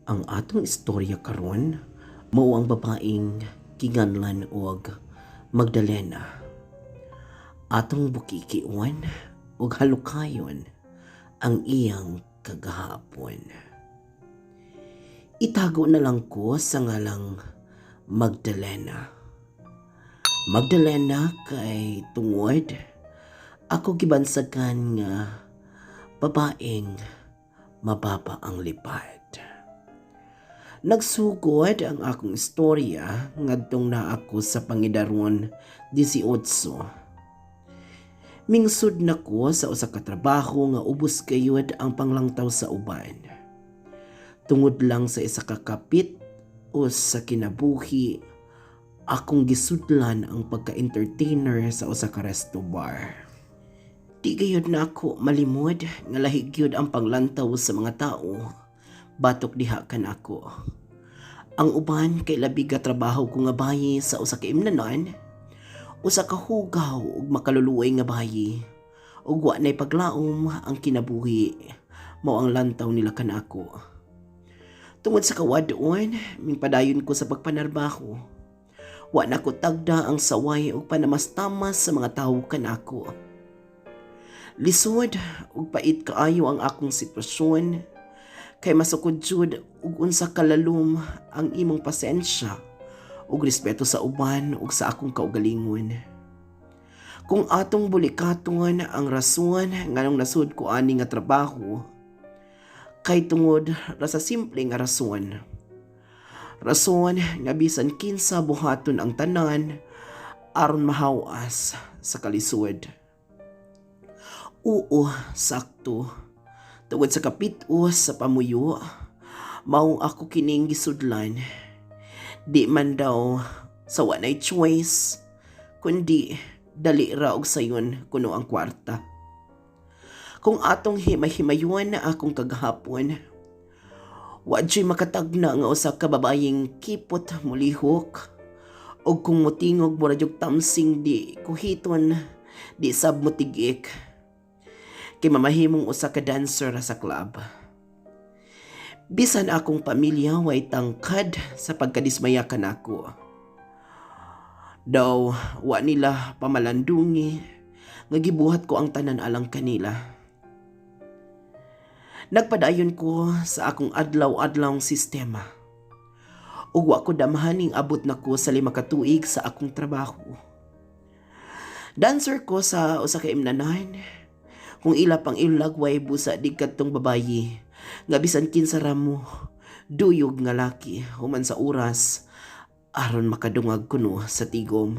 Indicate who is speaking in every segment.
Speaker 1: Ang atong istorya karon mao ang babaeng kinganlan og Magdalena. Atong bukikiuan ug halukayon ang iyang kagahapon. Itago na lang ko sa ngalang Magdalena. Magdalena kay tungod ako gibansagan nga babaeng mababa ang lipad. Nagsugod ang akong istorya ngadtong na ako sa Pangidaron 18. Mingsud na ko sa usa ka trabaho nga ubos kayod ang panglangtaw sa uban. Tungod lang sa isa ka kapit o sa kinabuhi, akong gisudlan ang pagka-entertainer sa usa ka resto bar. Di gayud na ako malimod nga lahi gyud ang panglantaw sa mga tao. Batok diha kan ako. Ang uban kay labi ka trabaho ko nga bayi sa usa ka imnanan, usa ka hugaw ug makaluluoy nga bayi, ug wa nay paglaom ang kinabuhi, mao ang lantaw nila kan ako. Tungod sa kawadon, mingpadayon ko sa pagpanarbaho. Wa na ko tagda ang saway ug panamastamas sa mga tawo kan ako. Lisod ug pait kaayo ang akong sitwasyon, kay masukod jud ug unsa kalalom ang imong pasensya ug respeto sa uban ug sa akong kaugalingon. Kung atong bulikaton ang rason nganong nasud ko ani nga trabaho, kay tungod ra sa simple nga rason. Rason nga bisan kinsa buhaton ang tanan aron mahawas sa kalisod. Oo, sakto. Tungod sa kapit-os sa pamuyo, maong ako kining gisudlan. Di man daw sa wanay choice, kundi dali ra og sayon kuno ang kwarta. Kung atong himay-himayon na akong kagahapon, wa dyo'y makatagna nga usa ka babayeng kipot mulihok, og kung mutingog mura dyog tamsing di kuhiton, di sab mutigik. Kay mamahimong usa ka dancer sa club. Bisan akong pamilya way tangkad sa pagkadismaya kanako. Daw wa nila pamalandungi nga gibuhat ko ang tanan alang kanila. Nagpadayon ko sa akong adlaw-adlawng sistema. Ug wa ko damhaning abot nako sa 5 ka tuig sa akong trabaho. Dancer ko sa usa ka imnanan. Kung ila pang ilagway busa di kadtong babayi nga bisan kinsa ramo duyog nga laki human sa oras aron makadungag kuno sa tigom.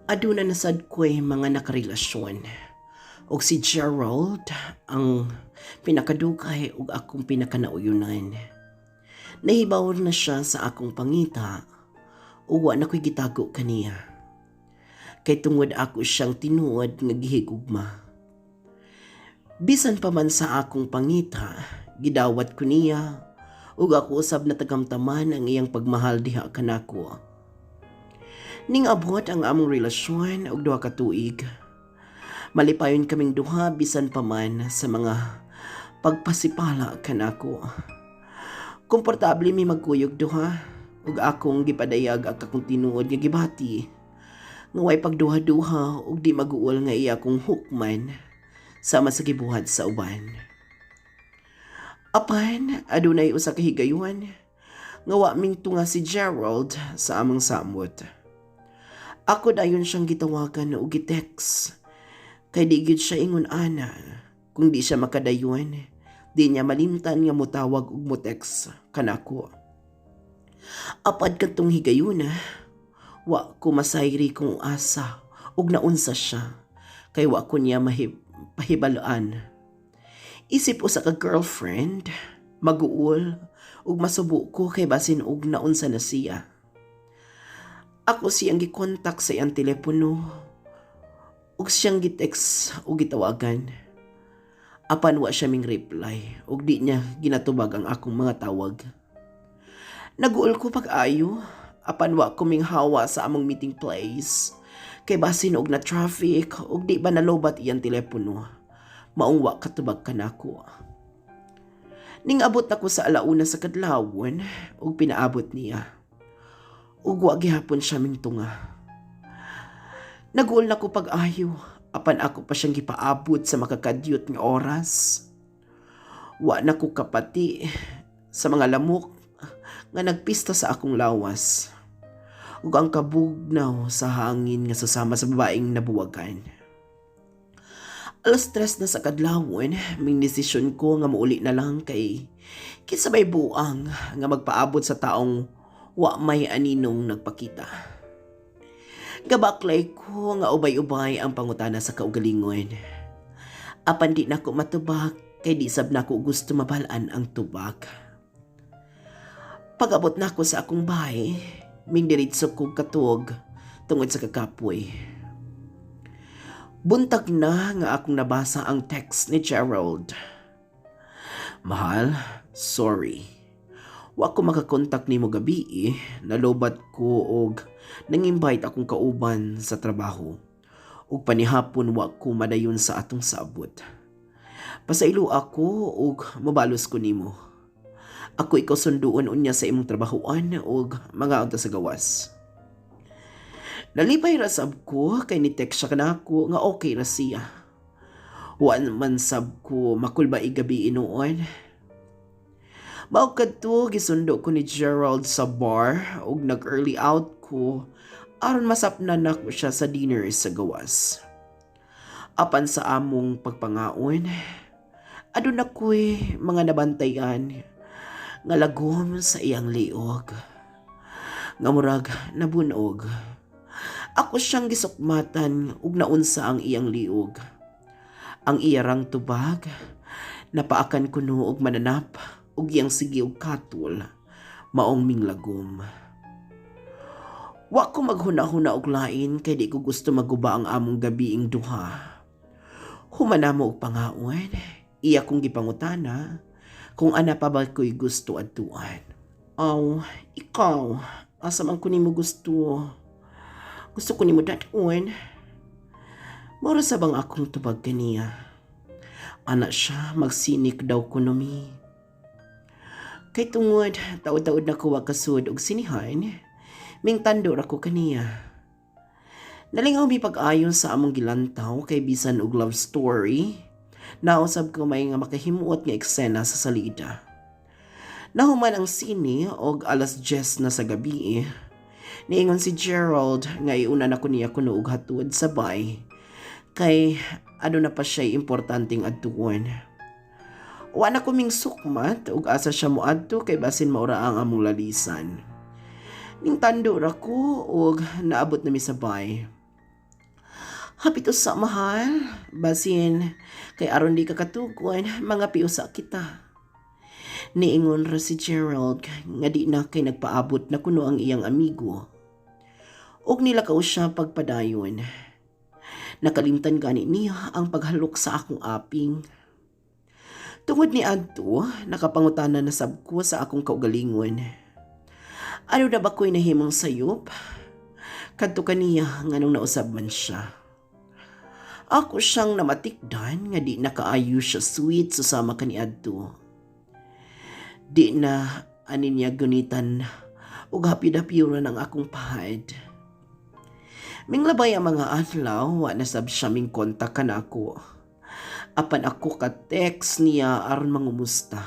Speaker 1: Aduna na sad ko'y mga nakarelasyon ug si Gerald ang pinakadugay ug akong pinakanauyunan. Nahibaw na siya sa akong pangita ug wa na ko'y gitago kaniya. Kay tungod ako siyang tinuod nga gihigugma. Bisan pa man sa akong pangita, gidawat ko niya ug ako usab na tagamtaman ang iyang pagmahal diha kanako. Ning abot ang among relasyon og 2 ka tuig. Malipayon kaming duha bisan pa man sa mga pagpasipala kanako. Komportable mi magkuyog duha ug akong gipadayag ang akong tinuod nga gibati. Nga way pagduha-duha ug di maguol nga iya kong hukman sama sa gibuhat sa uban. Apan, adunay usa ka higayuhan nga wa mingtunga si Gerald sa among samot. Ako dayon siyang gitawagan og gitext kay di gyud siya ingon ana. Kung di siya makadayon, di niya malimtan nga motawag og motext kanako. Apad kadtong higayuna, wa ko masayri kung asa ug naunsa siya kay wa ko niya pahibalaan. Isip usa ka girlfriend, maguol ug masubo ko kay basin og naunsa na siya. Ako siyang gikontak sa iyang telepono ug siyang gitext ug gitawagan. Apan wa siya ming reply ug di niya ginatubag ang akong mga tawag. Naguol ko pag-ayo, apan wa ko ming hawa sa among meeting place. Kay basin og na traffic ug di ba nalobat iyang telepono, maong wa katubag kanako. Ning abot na ko sa alauna sa kadlawon ug pinaabot niya. Ug wa gihapon siya mintunga. Naguol na ko pag-ayo apan ako pa siyang gipaabot sa makakadyot nga oras. Wa na ko kapati sa mga lamok nga nagpista sa akong lawas ug ang kabugnaw sa hangin nga susama sa babaeng nabuwagan. Alas 3 na sa kadlawon, may desisyon ko nga mauli na lang kay kisabay buang nga magpaabot sa taong wa may aninong nagpakita. Gabaklay ko nga ubay-ubay ang pangutana sa kaugalingon. Apan di na ko matubag kay di sab na ko gusto mabalaan ang tubag. Pag-abot na ko sa akong bahay, mindiritso ko katog tungod sa kakapoy. Buntag na nga akong nabasa ang text ni Gerald. Mahal, sorry. Wa ko makakontak nimo gabi nalobat ko og nang-invite akong kauban sa trabaho. Ug panihapon wa ko madayon sa atong sabot. Pasaylo ako og mabalos ko nimo. Ako ikaw sunduon unya sa imong trabahoan og mga unta sa gawas. Nalipay rasab ko kay ni-text siya kanako nga okay ra siya. Wan man sab ko makulbay gabi noon. Mao kadto gisundo ko ni Gerald sa bar ug nag-early out ko aron masapnan nako siya sa dinner sa gawas. Apan sa among pagpangaon, aduna ko'y mga nabantayan nga lagom sa iyang liog. Nga murag nabunog. Ako siyang gisukmatan ug naunsa ang iyang liog. Ang iyarang tubag, napaakan kuno og mananap ug iyang sige og katul, maong minglagom. Wa ko maghuna-huna og lain kay di ko gusto maguba ang among gabiing duha. Humana mo og pangaon, iya kong gipangutana kung ana pa ba ko'y gusto adtuan. Aw, ikaw, asa man ko nimo gusto? Gusto ko nimo datuon. Mora sa bang akong tubag kaniya. Ana siya, magsinik daw kuno mi. Kay tungod, taod-taod na kuwa kasud og sinihan, ming tando ra ko kaniya. Nalingaw mi pag-ayon sa among gilantaw kay bisan og love story, nausab ko may nga makahimuot nga eksena sa salida. Nahuman ang sine og alas 10 na sa gabi. Niingon si Gerald nga iuna na ko niya kuno og hatuod sa bay kay ano na pa siya importanteng adtuon. Wa na ko ming sukmat ug asa siya moadto kay basin maura ang among lalisan. Ning tando ra ko ug naabot na mi sa bay. Hapit usa mahal, basin kay aron di ka katugon mga piusa kita. Niingon ra si Gerald nga di na kay nagpaabot na kuno ang iyang amigo. Og nilakaw siya pagpadayon. Nakalimtan gani niya ang paghalok sa akong aping. Tungod ni adto, nakapangutana na sab ko sa akong kaugalingon. Ano na ba ko'y nahimong sayop? Kadto kaniya nga nung nausab man siya. Ako siyang namatikdan nga di nakaayo siya sweet susama kaniadto. Di na anin niya gunitan ug hapid-hapyuran ang akong pahad. Minglabay ang mga adlaw, wa na sab siya ming kontak kanako. Apan ako ka-text niya aron mangumusta.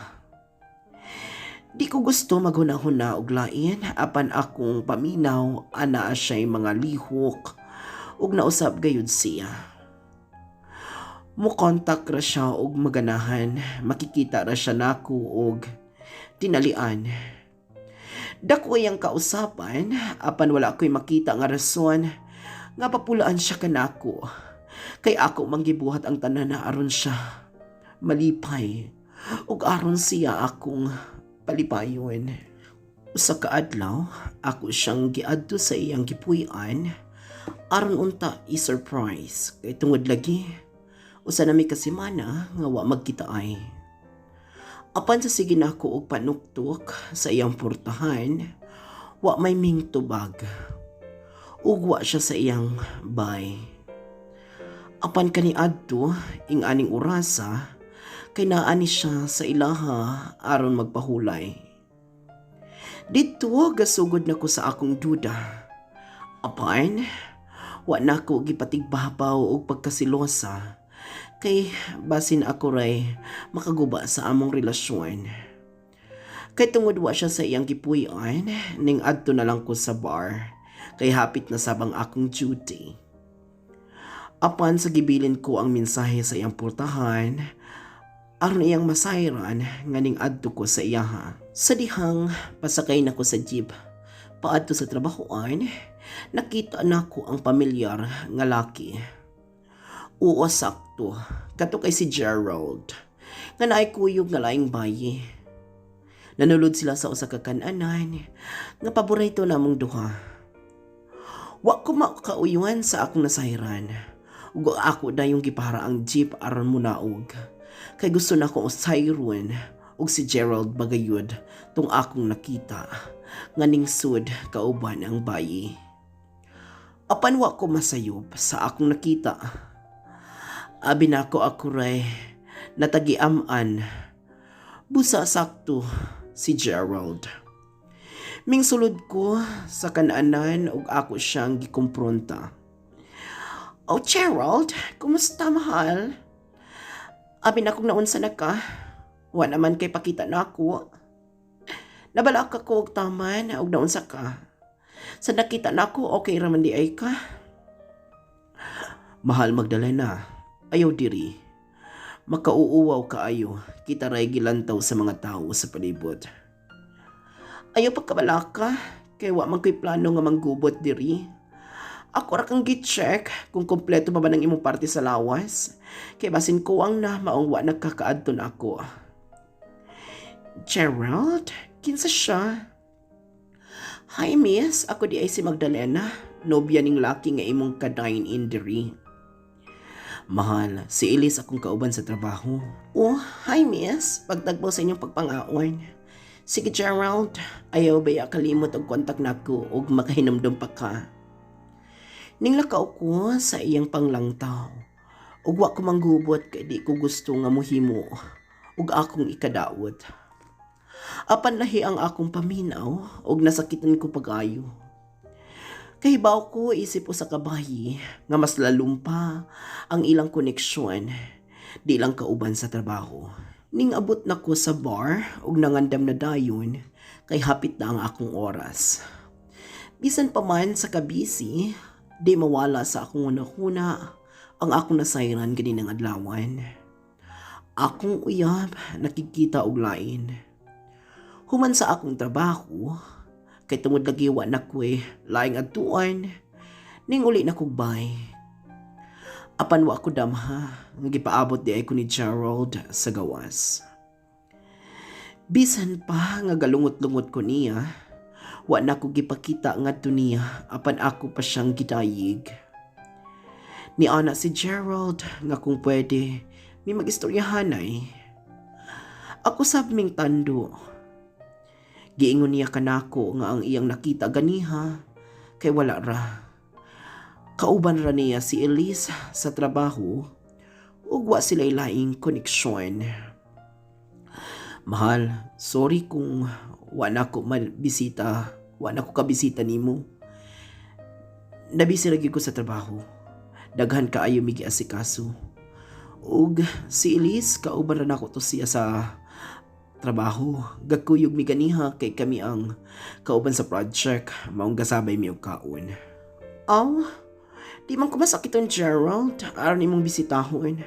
Speaker 1: Di ko gusto maghuna-huna og lain, apan akong paminaw ana siya'y mga lihok ug nausab gayud siya. Mukontak ra siya og maganahan, makikita ra siya nako og tinalian. Dako yang kausapan, apan wala ko'y makita nga rason nga papulaan siya kanako. Kay ako manggibuhat ang tanan na aron siya malipay ug aron siya akong palipayon. Usa ka adlaw, ako siyang giadto sa iyang gipuy-an aron unta i-surprise kay tungod lagi usa na mi kasimana nga wa magkita ay. Apan sa sige nako og panuktok sa iyang portahan, wa may ming tubag. Ug wa siya sa iyang bay. Apan kaniadto ing aning orasa, kay naa ni siya sa ilaha aron magpahulay. Dito gasugod nako sa akong duda. Apan, wa nako gipatigbabaw og pagkasilosa kay basin ako ray makaguba sa among relasyon. Kay tungod wa siya sa iyang gipuy-an, ning adto na lang ko sa bar kay hapit na sabang akong duty. Apan sa gibilin ko ang mensahe sa iyang portahan, aron iyang masayran nga ning adto ko sa iyaha. Sa dihang pasakay nako sa jeep paadto sa trabahoan, nakita nako ang pamilyar nga laki. Oo, sakto. Kato kay si Gerald nga naay kuyog nga laing bayi. Nanulod sila sa usa ka kan-anan nga paborito namong duha. Wa ko makauyuan sa akong nasayran. Ug ako dayong gipahara ang jeep aron munaog. Kay gusto na ko usayron ug si Gerald bagayod tung akong nakita nga ningsud kauban ang bayi. Apan wa ko masayop sa akong nakita. Abi nako ako ray natagiaman. Busa sakto si Gerald. Mingsulod ko sa kananan ug ako siyang gikumpronta. "Oh Gerald, kumusta mahal? Abi nako naunsa na ka? Wa naman kay pakita na ako. Nabala ka ko og taman ug naunsa ka? Sa nakita na ako okay ra man di ay ka?" "Mahal Magdalena, ayaw diri. Makauuwaw kaayo, kita ray gilantaw sa mga tao sa palibot." "Ayaw pagkabala ka, kay wa man ko'y plano nga manggubot diri. Ako ra kang gi-check kung kompleto pa ba ng imong parte sa lawas, kay basin ko ang na maong wa nagkakaadton ako." "Gerald, kinsa siya?" "Hi miss, ako di ay si Magdalena, nobya ning laki nga imong ka-dine-in diri." "Mahal, si Elise akong kauban sa trabaho." "Oh, hi miss, pagtagpo sa inyong pagpangaon. Sige Gerald, ayaw baya kalimot og kontak nako og makahinumdum pa ka." Ning lakaw ko sa iyang panglangtaw ug wa ko manggubot kay di ko gusto nga mohimo ug akong ikadawat. Apan lahi ang akong paminaw ug nasakitan ko pag-ayo. Kahibaw ko isip ko sa kabayi nga mas lalong pa ang ilang koneksyon, di lang kauban sa trabaho. Ning abot na ko sa bar ug nangandam na dayon kay hapit na ang akong oras. Bisan pa man sa kabisi, di mawala sa akong hunahuna ang akong nasayran ganinang adlawan. Akong uyab nakikita og lain. Human sa akong trabaho, kay tungod lagi wa na ko'y laing adtuan, ning uli na kog bay. Apan wa ko damha, nga gipaabot di ay ko ni Gerald sa gawas. Bisan pa nga galungot-lungot ko niya, wa na ko gipakita ngadto niya, apan ako pa siyang gidayig. Ni ana si Gerald nga kung pwede, may mag-istoryahanay. Ako sab ming tando. Giingon niya kanako nga ang iyang nakita ganiha kay wala ra. Kauban ra niya si Elise sa trabaho ug wa sila'y laing koneksyon. "Mahal, sorry kung wa na ko mabisita, wa na ko kabisita nimo. Nabisi lagi ko sa trabaho. Daghan kaayo mi giasikaso. Ug si Elise kauban ra nako to siya sa trabaho. Gagkuyog mi ganiha kay kami ang kauban sa project, maong gasabay mi og kaon." "Aw, di man ko masakiton Gerald, aron imong bisitahon.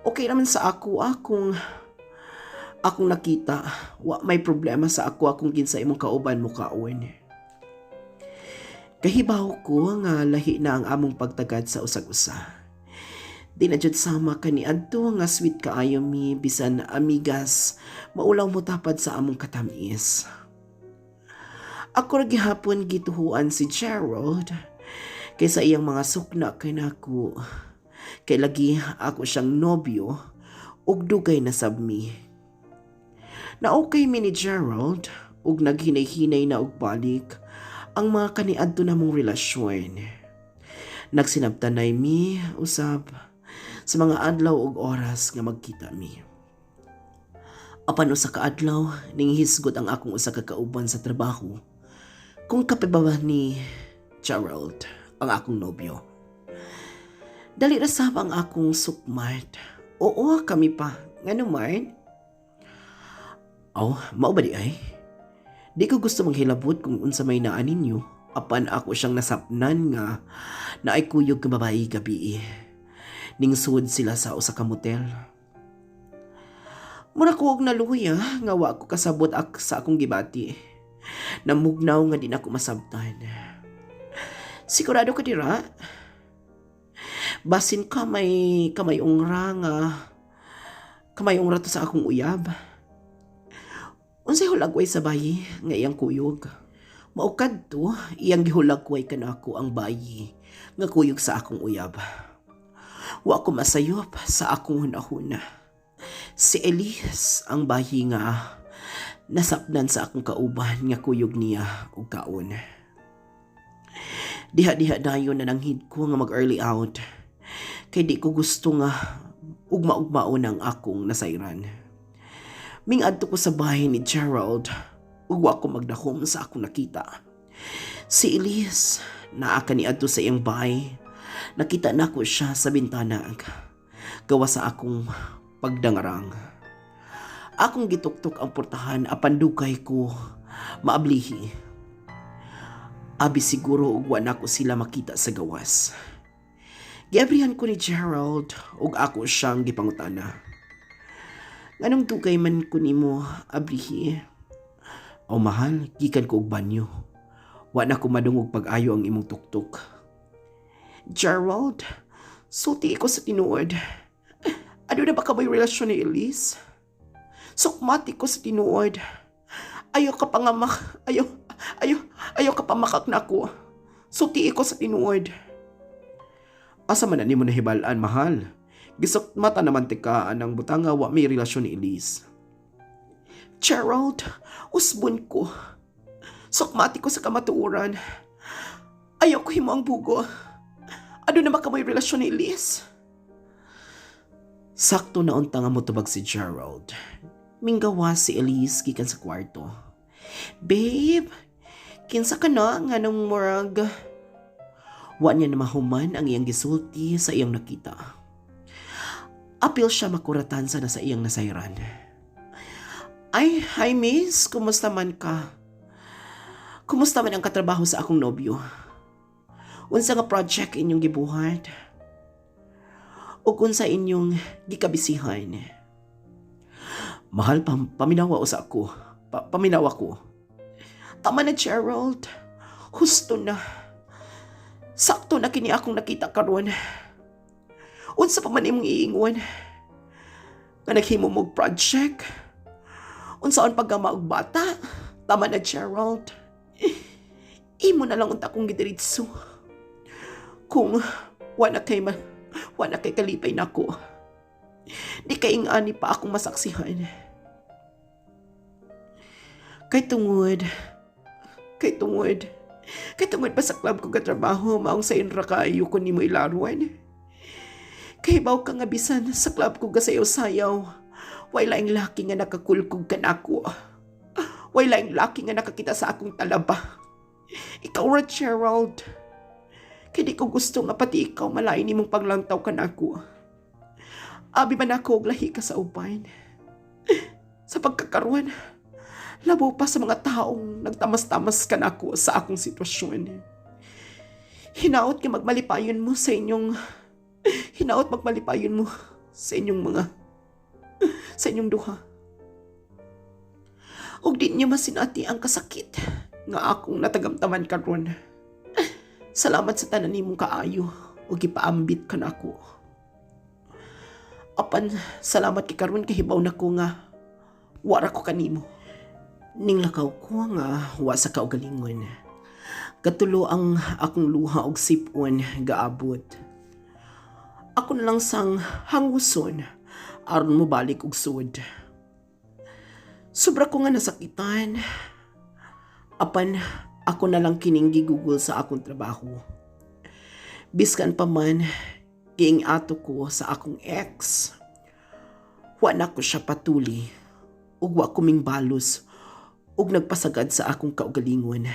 Speaker 1: Okay naman sa akong nakita, wa may problema sa akong kinsa imong kauban mo kaon." Kahibaw ko nga lahi na ang among pagtagad sa usag-usa. Di na jud sama kaniadto nga sweet kaayo mi bisan amigas maulaw mo tapad sa among katamis. Ako ra gihapon gituhuan si Gerald kaysa iyang mga sukna kay nako. Kay lagi ako siyang nobyo ug dugay na sabmi. Na okay mi ni Gerald ug naghinay-hinay na og balik ang mga kaniadto namong relasyon. Nagsinabtanay mi usab sa mga adlaw ug oras nga magkita mi. Apan usa ka adlaw ning hisgot ang akong usa ka kauban sa trabaho kung kapibaba ni Gerald ang akong nobyo. Dali ra sab ang akong sukmat. Oo, kami pa. Ngano man? Mao ba di ay? Di ko gusto manghilabot kung unsa may naa ninyo. Apan ako siyang nasapnan nga na ay kuyog ka babae gabi. Ning sud sila sa usa ka motel. Mura ko og naluya nga wa ko kasabot sa akong gibati. Namugnaw nga din ako masabtan. Sigurado ka dira? Basin kamayong to sa akong uyab. Unsay hulagway sa bayi nga iyang kuyog. Maukad to, iyang gihulagway kanako ang bayi nga kuyog sa akong uyab. Wa ko masayop sa akong hunahuna. Si Elise ang bayi nga nasapnan sa akong kauban nga kuyog niya og kaon. Diha-diha dayon na nanghid ko nga mag-early out. Kay di ko gusto nga ugma-ugmaon ang akong nasayran. Mingadto ko sa bahay ni Gerald ug wa ko magdahom sa akong nakita. Si Elise naa kaniadto sa iyang bahay. Nakita nako siya sa bintana gawa sa akong pagdangarang. Akong gituktok ang portahan apan dugay ko maablihi. Abi siguro ug wa nako sila makita sa gawas. Giabrihan ko ni Gerald ug ako siyang gipangutana. Nganong dugay man ko nimo abrihi? Mahal, gikan ko og banyo. Wa na ko madungog pag-ayo ang imong tuktok. Gerald, sulti ko sa tinuod. Ano na ba ka may relasyon ni Elise? Sukmati ko sa tinuod. Ayaw ka pa makak na ako. Sulti ko sa tinuod. Asa man na nimo nahibalaan, mahal? Gisukmata naman tikaan ng butanga wa may relasyon ni Elise. Gerald, usbon ko. Sukmati ko sa kamatuuran. Ayaw ko himo ang bugo. Ano na ba ka may relasyon ni Elise? Sakto na unta nga motubag si Gerald. Minggawa si Elise gikan sa kwarto. Babe, kinsa ka na nga nung murag? Wa niya na mahuman ang iyang gisulti sa iyang nakita. Apil siya makuratan sa iyang nasayran. Ay, hi miss, kumusta man ka? Kumusta man ang katrabaho sa akong nobyo? Unsa nga project inyong gibuhat? O unsa inyong gikabisihan? Mahal, paminawa usa ako. Paminawa ko. Tama na, Gerald. Husto na. Sakto na kini akong nakita karon. Unsa pa man imong iingon? Nga naghimo mog project? Unsaon pagkama og bata? Tama na, Gerald. Imo na lang unta kong gidiritso. Kung wala kay kalipay nako. Di kay ingani pa akong masaksihan. Kay tungod pa sa club ko katrabaho, maong sa inra kaayo ko nimo ilaruan. Kay baw ka nga bisan sa club ko gasayaw-sayaw, way laing laki nga nakakulkog ka nako. Way laing laki nga nakakita sa akong talaba. Ikaw ra, Gerald. Kay di ko gusto nga pati ikaw malain nimong paglantaw ka nako. Abi man ako og lahi ka sa uban. Sa pagkakaroon, labo pa sa mga taong nagtamas-tamas ka nako sa akong sitwasyon. Hinaot ka magmalipayon mo sa inyong duha. Og di niyo masinati ang kasakit nga akong natagamtaman karon. Salamat sa tanan nimong kaayo og gipaambit ka nako. Apan salamat kay karon kay hibaw nako nga wara ko kanimo. Ning lakaw ko nga wa sa kaugalingon. Katulo ang akong luha og sipon gaabot. Ako na lang sang hanguson aron mo balik og sud. Sobra ko nga nasakitan. Apan ako na lang kining gigugol sa akong trabaho. Biskan pa man giing ato ko sa akong ex. Wa na ko siya patuli ug wa kuming balos ug nagpasagad sa akong kaugalingon.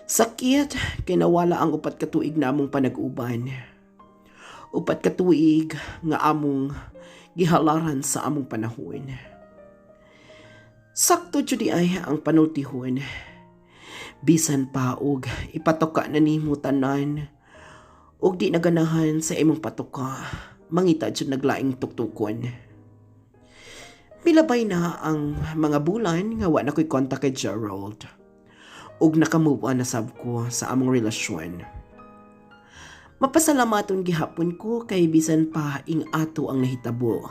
Speaker 1: Sakit kay nawala ang upat ka tuig namong panag-uban. Upat ka tuig nga among gihalaran sa among panahon. Sakto jud ay ang panultihon. Bisan pa og ipatoka na nimo tanan og di naganahan sa imong patoka, mangita jud naglaing tuktukon. Milabay na ang mga bulan nga wa na ko'y kontak kay Gerald ug nakamove on na sab ko sa among relasyon. Mapasalamaton gihapon ko kay bisan pa ing ato ang nahitabo.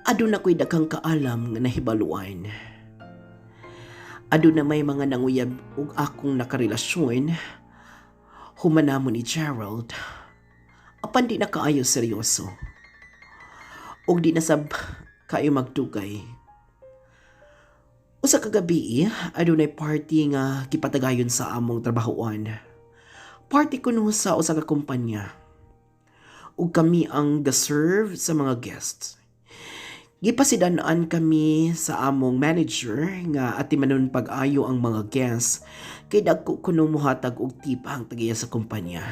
Speaker 1: Aduna ko'y daghang kaalam nga nahibaluan. Aduna may mga nanguyab ug akong nakarelasyon. Humanamon ni Gerald. Apan di na kaayo seryoso. Ug di na sab kayo magdugay. Usa ka gabi, adunay party nga gipatagayon sa among trabahoan. Party kuno sa usa ka kumpanya. Ug kami ang ga-serve sa mga guests. Gipasidanaan kami sa among manager nga atimanon pag-ayo ang mga guests kay dagko kuno mohatag og tip ang tagiya sa kumpanya.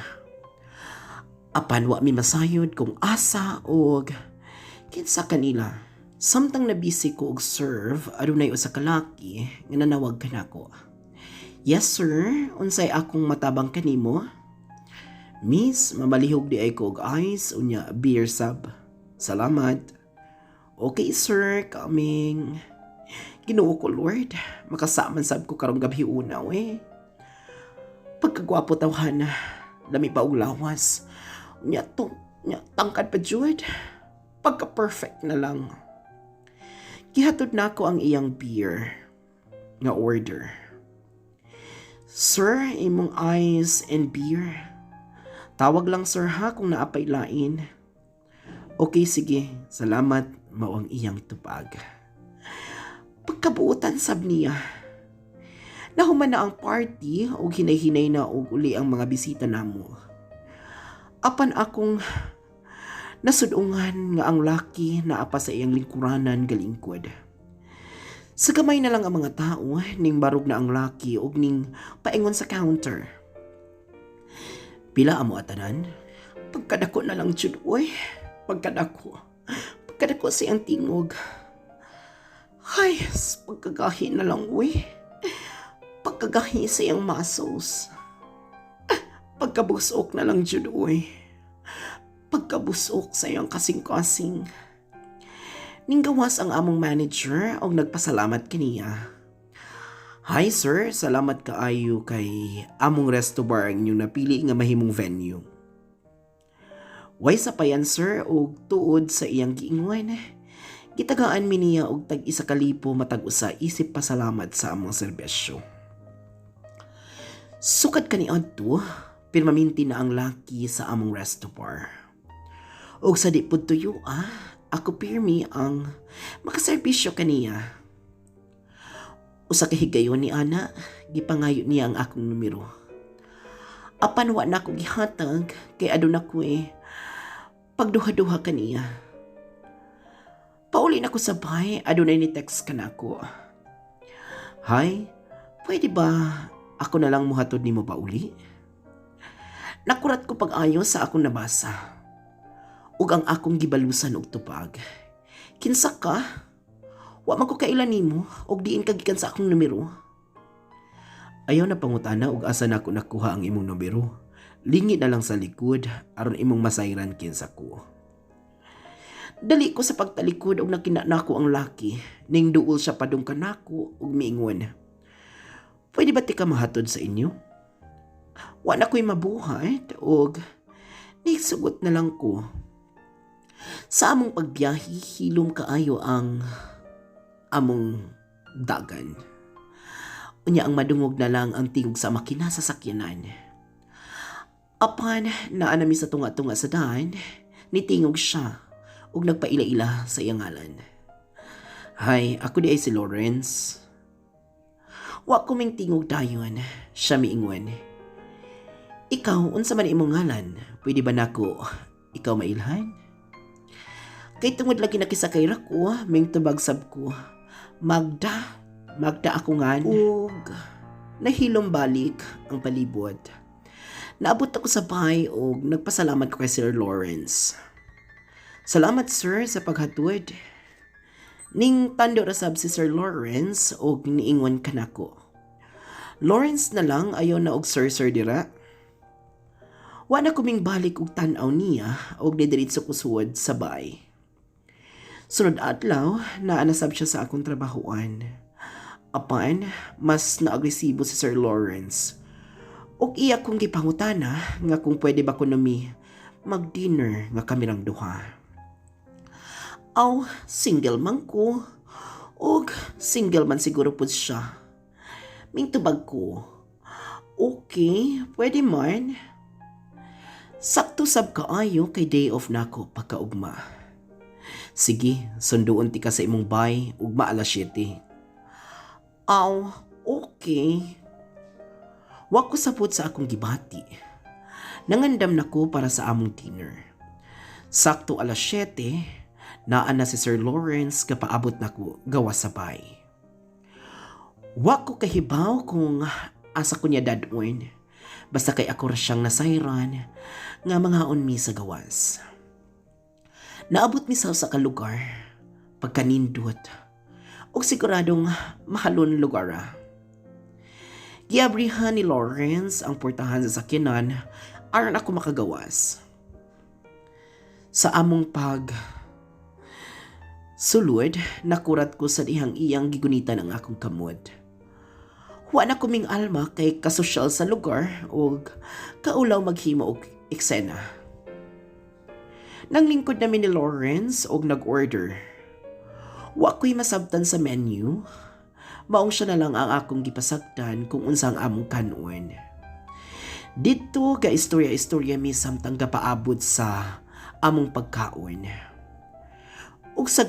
Speaker 1: Apan wa mi masayod kung asa og kinsa kanila. Samtang na busy ko og serve, adunay usa ka laki nga nanawag kanako. Yes sir, unsay akong matabang kanimo? Miss, mamalihog di ay ko og ice unya beer sab. Salamat. Okay sir, coming. Ginoo ko Lord, makasaman sab ko karong gabi una we. Pagkagwapo tawhan, lami pa og lawas. Nya tangkad pa jud. Pagka-perfect na lang. Gihatod na ako ang iyang beer nga order. Sir, imong ice and beer. Tawag lang sir ha kung naapay lain. Okay, sige. Salamat. Mao ang iyang tupag. Pagkabuutan sab niya. Nahuman na ang party o hinay-hinay na og uli ang mga bisita namo. Apan akong nasudungan nga ang laki na apa sa iyang lingkuranan galingkod. Sa gamay na lang ang mga tao, ning barog na ang laki og ning paingon sa counter. Pila amo atanan? Pagkadako na lang jud oy. Pagkadako siyang tingog. Ay, pagkagahi na lang uy. Pagkagahi siyang muscles. Pagkabusok na lang jud uy. Pagkabusok sa iyang kasing-kasing. Ninggawas ang among manager og nagpasalamat kaniya. Hi sir, salamat kaayo kay among resto bar ang inyong napili nga mahimong venue. Way sa payan sir og tuod sa iyang giingon. Gitagaan mi niya og tag isa ka lipo matag usa isip pasalamat sa among serbisyo. Sukad kani adto, pirmaminti na ang laki sa among resto bar. Og sa di pud tuyo ako pirmi ang makaserbisyo kaniya. Usa ka higayon ni ana, gipangayo niya ang akong numero. Apan wa na ko gihatag kay aduna ko pagduha-duha kaniya. Pauli na ko sabay, adunay ni text ka na ako. Hi, pwede ba ako na lang muhatod nimo pauli? Nakurat ko pag-ayo sa akong nabasa. Ug ang akong gibalusan og tupag. Kinsa ka? Wa man ko kailan nimo og diin ka gikan sa akong numero. Ayaw na pangutana og asa na ako nakuha ang imong numero. Lingi na lang sa likod aron imong masayran kinsa ko. Dali ko sa pagtalikod og nakina nako ang laki ning duol siya padung kanako og miingon. Pwede ba ti ka mahatod sa inyo? Wa na ko'y mabuhat og nigsugot na lang ko. Sa among pagbiyahe, hilom kaayo ang among dagan. Unya ang madungog na lang ang tingog sa makina sa sakyanan. Apan naanami sa tunga-tunga sa daan, nitingog siya ug nagpaila-ila sa iyang ngalan. Hi, ako di ay si Lawrence. Wa ko ming tingog dayon, siya miingon. Ikaw, unsa man imong ngalan? Pwede ba nako ikaw mailhan? Kay tungod lagi nakisakay ra ko, ming tubagsab ko. Magda, Magda ako ngan. Ug nahilom balik ang palibot. Naabot ako sa bahay ug nagpasalamat ko kay Sir Lawrence. Salamat sir sa paghatod. Ning tando ra sab si Sir Lawrence ug niingon kanako. Lawrence na lang ayaw na og sir dira. Wa na kuming balik og tan-aw niya og didiretso ko suwad sa bay. Sunod adlaw, naanasab siya sa akong trabahoan. Apan, mas naagresibo si Sir Lawrence. Og iya kong gipangutana nga kung pwede ba ko numi mag-dinner nga kamirang duha. Aw, single man ko. Og single man siguro po siya. Ming tubag ko. Okay, pwede man. Sakto sab kaayo kay day off nako pagkaugma. Sige, sunduon ti ka sa imong bay, ugma alas 7. Aw, okay. Wa ko sapot sa akong gibati. Nangandam nako para sa among dinner. Sakto alas 7, naa na si Sir Lawrence kapaabot nako gawa sa bay. Wa ko kahibaw kung asa ko niya dadon. Basta kay ako ra siyang nasayran nga mangaon mi sa gawas. Naabot mi sa kalugar, pagkanindot, o siguradong mahalon lugar. Giabrihan ni Lawrence ang portahan sa sakyanan aron ako makagawas. Sa among sulod, nakurat ko sa dihang iyang gigunitan ang akong kamod. Wa na kuming alma kay kasosyal sa lugar o kaulaw maghimo og eksena. Nang lingkod namin ni Lawrence og nag-order. Wa ko'y masabtan sa menu. Maong siya na lang ang akong gipasagtan kung unsang among kanon. Dito ga istorya-istorya mi samtang gapaabot sa among pagkaon. Ug sa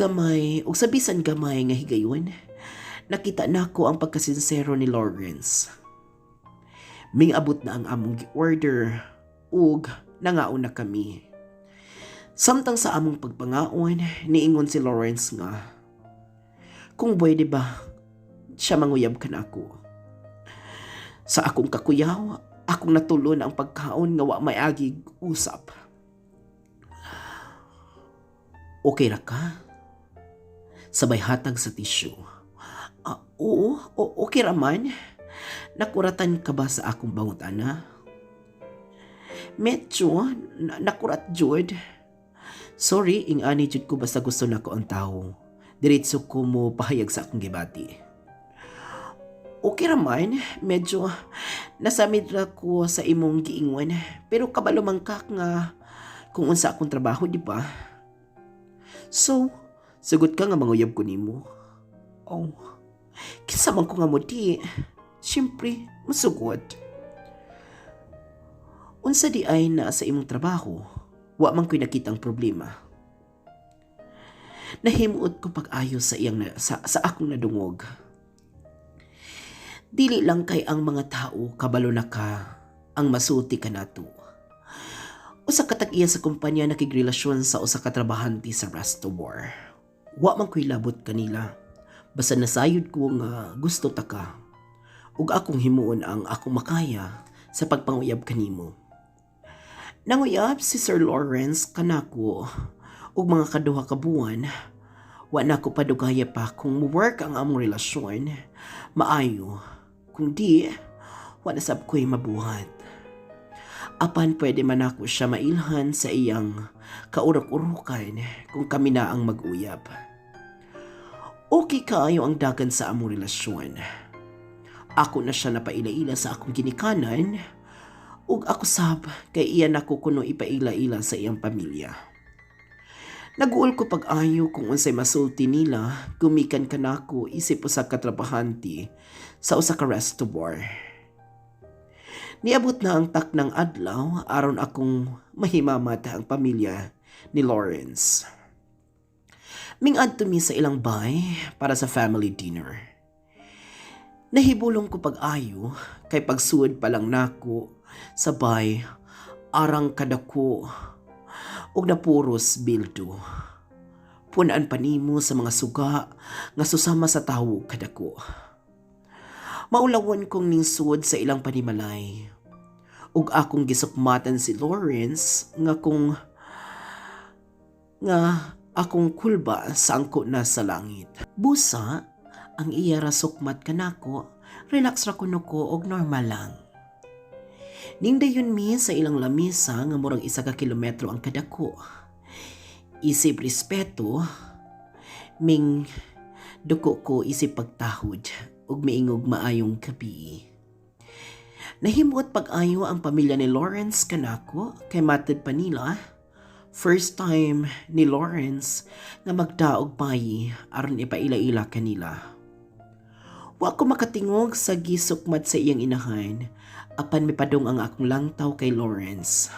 Speaker 1: bisan gamay nga higayon, nakita nako ang pagkasinsero ni Lawrence. Ming abot na ang among gi-order ug nangaon na kami. Samtang sa among pagpangaon, niingon si Lawrence nga, kung pwede ba, siya manguyab ka na ako. Sa akong kakuyaw, akong natulon ang pagkaon nga wa may agig usap. Okay ra ka? Sabay hatag sa tissue. Oo, okay ra man. Nakuratan ka ba sa akong bangutana? Medyo, nakurat jud. Sorry, ingani jud ko basta gusto nako ang tao. Diretso ko mo pahayag sa akong gibati. Okay raman, medyo nasamid ra ko sa imong giingon, pero kabalo man ka nga kung unsa akong trabaho, di ba? So, sugot ka nga manguyab ko nimo. Oh, kinsa man ko nga mo di. Siyempre, masugot. Unsa di ay na sa imong trabaho? Wa man ko'y nakitang problema. Nahimuot ko pag-ayos sa akong nadungog. Dili lang kay ang mga tao kabalo na ka ang masuti ka nato. Usa ka tag-iya sa kumpanya nakigrelasyon sa usa ka trabahante sa restaurant. Wa man ko'y labot kanila. Basta nasayod ko nga gusto ta ka. Ug akong himuon ang akong makaya sa pagpanguyab kanimo. Nanguyab si Sir Lawrence kanako ug mga kaduha ka buwan. Wa na ko padugaya pa kung work ang among relasyon. Maayo. Kung di, wa na sab ko'y mabuhat. Apan pwede man ako siya mailhan sa iyang kaurok-urukan kung kami na ang mag-uyab. Okay kaayo ang dagan sa among relasyon. Ako na siya napaila-ila sa akong ginikanan. Ug ako sab kay iyan ako kuno ipaila-ila sa iyang pamilya. Naguol ko pag-ayo kung unsay masulti nila gumikan kanako isip usa ka trabahante sa usa ka restaurant. Niabot na ang taknang adlaw aron akong mahimamat ang pamilya ni Lawrence. Ming-adto mi sa ilang bay para sa family dinner. Nahibulong ko pag-ayo kay pagsuod pa lang nako sabay arang kadako og napuros bildo. Punaan pa nimo sa mga suga nga susama sa tawo kadako. Maulawon kong ningsud sa ilang panimalay. Ug akong gisukmatan si Lawrence nga akong kulba sa angko na sa langit. Busa, ang iya ra sukmat kanako, relax ra kuno ko og normal lang. Ningdayon mi sa ilang lamisa nga murag 1 ka kilometro ang kadako. Isip respeto, ming duko ko isip pagtahod ug miingog maayong gabi. Nahimot pag-ayo ang pamilya ni Lawrence kanako kay matod pa nila. First time ni Lawrence nga magdaog payi aron ipaila-ila kanila. Wa ko makatingog sa gisukmat sa iyang inahan apan mipadong ang akong langtaw kay Lawrence.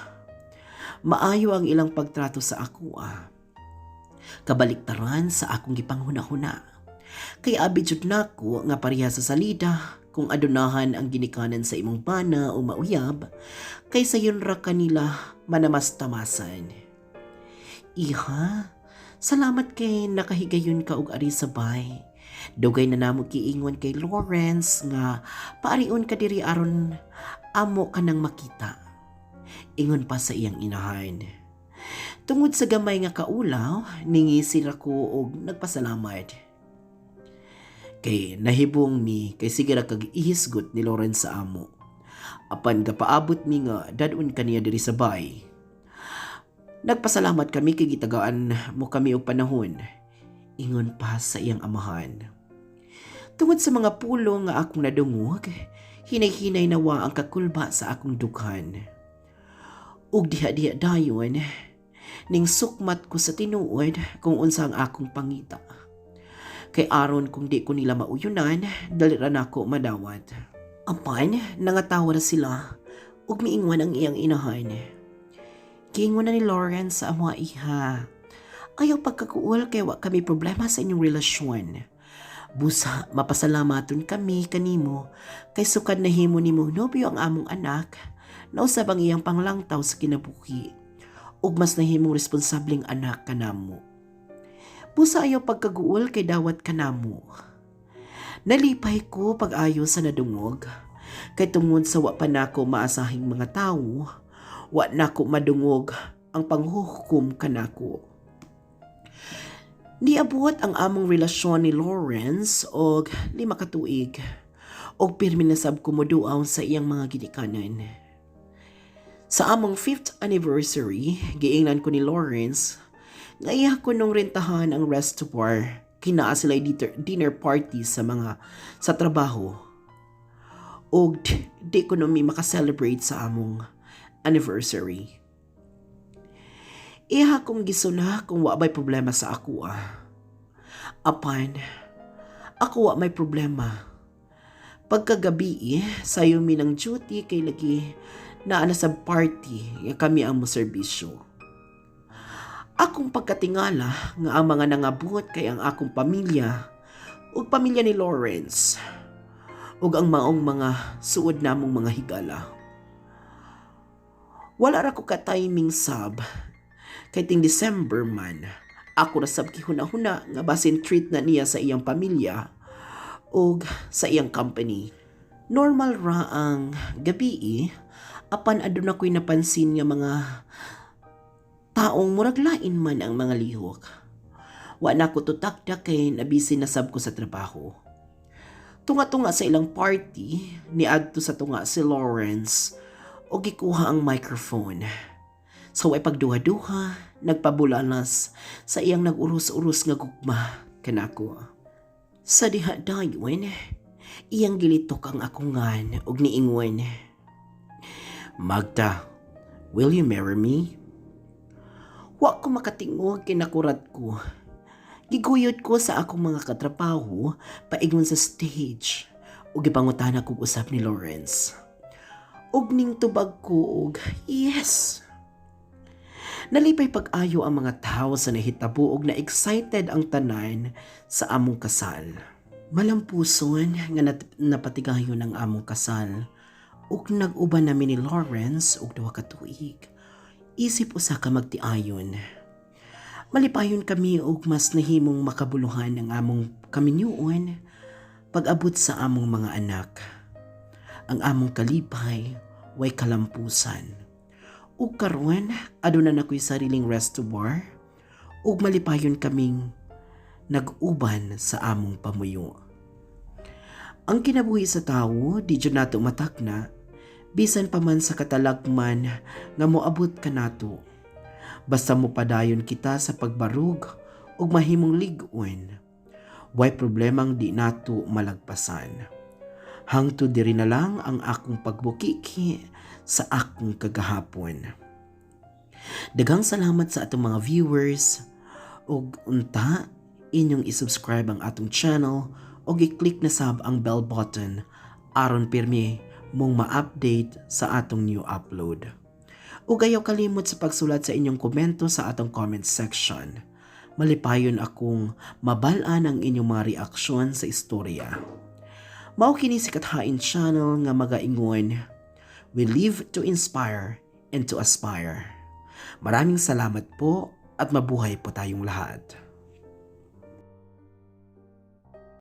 Speaker 1: Maayo ang ilang pagtrato sa ako Kabaliktaran sa akong gipanghuna-huna. Kay abi jud nako nga pareha sa salida kung adunahan ang ginikanan sa imong bana o mauyab, kaysa yun ra kanila manamas-tamasan. Iha, salamat kay nakahigayon ka og ari sabay. Dugay na namo kiingon kay Lawrence nga paariun ka diri aron amo ka nang makita. Ingon pa sa iyang inahan. Tungod sa gamay nga kaulaw, ningisir ako og nagpasalamat. Kay nahibong mi kay sige ra kag ihisgot ni Lawrence sa amo. Apan gapaabot mi nga dadun kaniya diri sa bay. Nagpasalamat kami kay gitagaan mo kami og panahon. Ingon pa sa iyang amahan. Tungod sa mga pulo nga akong nadungog, hinay-hinay nawa ang kakulba sa akong dughan. Ug diha-diha dayon, ning sukmat ko sa tinuod kung unsa ang akong pangita. Kay aron kung di ko nila mauyunan, dali ra nako madawat. Apan, nangatawa na sila ug miingon ang iyang inahan. Giingon na ni Lawrence sa amo iha. Ayaw pagkakuol kay wa kami problema sa inyong relasyon. Busa, mapasalamaton kami kanimo kay sukad na himo nimo nobyo ang among anak na usab ang iyang panglangtaw sa kinabuhi ug mas nahimong responsableng anak kanamo. Busa ayaw pagkaguol kay dawat kanamo. Nalipay ko pag-ayo sa nadungog kay tungod sa wa pa nako maasahing mga tawo, wa nako madungog ang panghuhukom kanako. Niabot ang among relasyon ni Lawrence og 5 ka tuig og pirmi na sab kumuduaw sa iyang mga ginikanan. Sa among 5th anniversary, giingnan ko ni Lawrence nga iya ko nung rentahan ang restaurant kinaa sila'y dinner party sa trabaho. Og di ko nung makaselebrate sa among anniversary. Iha kong gisuna kung wa may problema sa ako Apan, ako wa may problema. Pagkagabi sayo mi ng duty kay lagi na sa party nga kami ang moserbisyo. Akong pagkatingala nga ang mga nangabot kay ang akong pamilya ug pamilya ni Lawrence ug ang maong mga suod namong mga higala. Wala ra ko ka-timing sab kay ting December man ako ra sab gihuna-huna nga basin treat na niya sa iyang pamilya ug sa iyang company. Normal ra ang gabi apan aduna ko'y napansin nga mga taong murag lain man ang mga lihok. Wa na ko tutakdak kay nabisi na sab ko sa trabaho. Tunga-tunga sa ilang party, niadto sa tunga si Lawrence o gikuha ang microphone. So ay pagduha-duha, nagpabulanas sa iyang nag-uros-uros nga gugma kanako. Sa diha dayon, iyang gilitok ang akungan og niingon. Magda, will you marry me? Wa ko makatingog kinakurat ko. Giguyod ko sa akong mga katrabaho paingon sa stage ug gipangutana kog usab ni Lawrence. Ug ning tubag ko og yes. Nalipay pag-ayo ang mga tao sa nahitabo ug na-excited ang tanan sa among kasal. Malampuson nga napatigayon ang among kasal ug nag-uban namin ni Lawrence og 2 ka tuig. Isip usa ka magtiayon. Malipayon kami og mas nahimong makabuluhan ng among kaminyuon pag-abot sa among mga anak. Ang among kalipay way kalampusan. Ug karon aduna na ko'y sariling reservoir ug malipayon kaming nag-uban sa among pamuyo. Ang kinabuhi sa tawo di jud nato matakna bisan pa man sa katalagman nga moabot kanato. Basta mo padayon kita sa pagbarug ug mahimong lig-on. Way problemang di nato malagpasan. Hangtod diri na lang ang akong pagbukiki sa akong kagahapon. Daghang salamat sa atong mga viewers ug unta inyong isubscribe ang atong channel ug i-click na sab ang bell button aron pirmi mong ma-update sa atong new upload. Ug ayaw kalimot sa pagsulat sa inyong komento sa atong comment section. Malipayon akong mabalaan ang inyong mga reaksyon sa istorya. Mao kini si Kathain Channel nga magaingon, we live to inspire and to aspire. Maraming salamat po at mabuhay po tayong lahat.